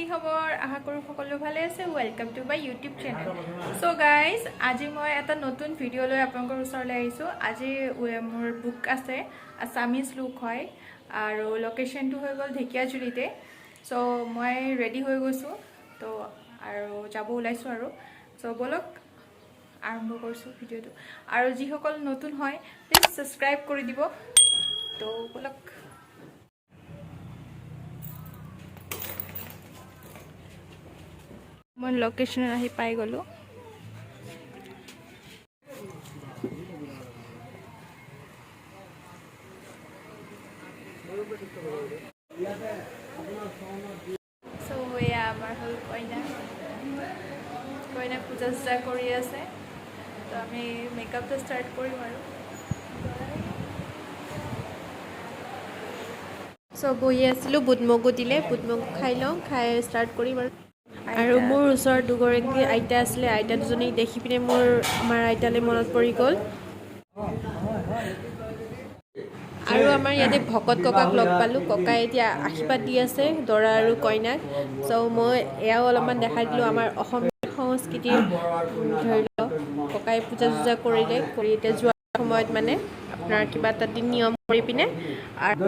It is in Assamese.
খবৰ আশা কৰো সকলো ভালে আছে welcome to my YouTube channel so guys আজি মই এটা নতুন ভিডিও লৈ আপোনালোকৰ ওচৰলৈ আহিছো আজি মোৰ বুক আছে আসামিজ লুক হয় আৰু লোকেশনটো হৈ গল ঢেকিয়াজুলিতে সো মই ৰেডি হৈ গৈছো তো আৰু যাব ওলাইছো আৰু সো বলক আৰম্ভ কৰিছো ভিডিওটো আৰু যি সকল নতুন হয় প্লিজ সাবস্ক্ৰাইব কৰি দিব তো বলক মই লোকেশন আহি পাই গলো সো এয়া আমাৰ হল কইনা পূজা কৰি আছে তো আমি মেকআপটো ষ্টাৰ্ট কৰিম আৰু সো বহি আছিলোঁ বুটমগু দিলে বুটমগু খাই লওঁ খাই ষ্টাৰ্ট কৰিম আৰু মোৰ ওচৰত দুগৰাকী আইতা আছিলে আইতা দুজনীক দেখি পিনে মোৰ আমাৰ আইতালৈ মনত পৰি গ'ল আৰু আমাৰ ইয়াতে ভকত ককাক লগ পালোঁ ককাই এতিয়া আশীৰ্বাদ দি আছে দৰা আৰু কইনাক চ' মই এয়াও অলপমান দেখাই দিলোঁ আমাৰ অসমীয়া সংস্কৃতিৰ ধৰি লওক ককাই পূজা চূজা কৰিলে কৰি এতিয়া যোৱাৰ সময়ত মানে আপোনাৰ কিবা এটা নিয়ম কৰি পিনে আৰু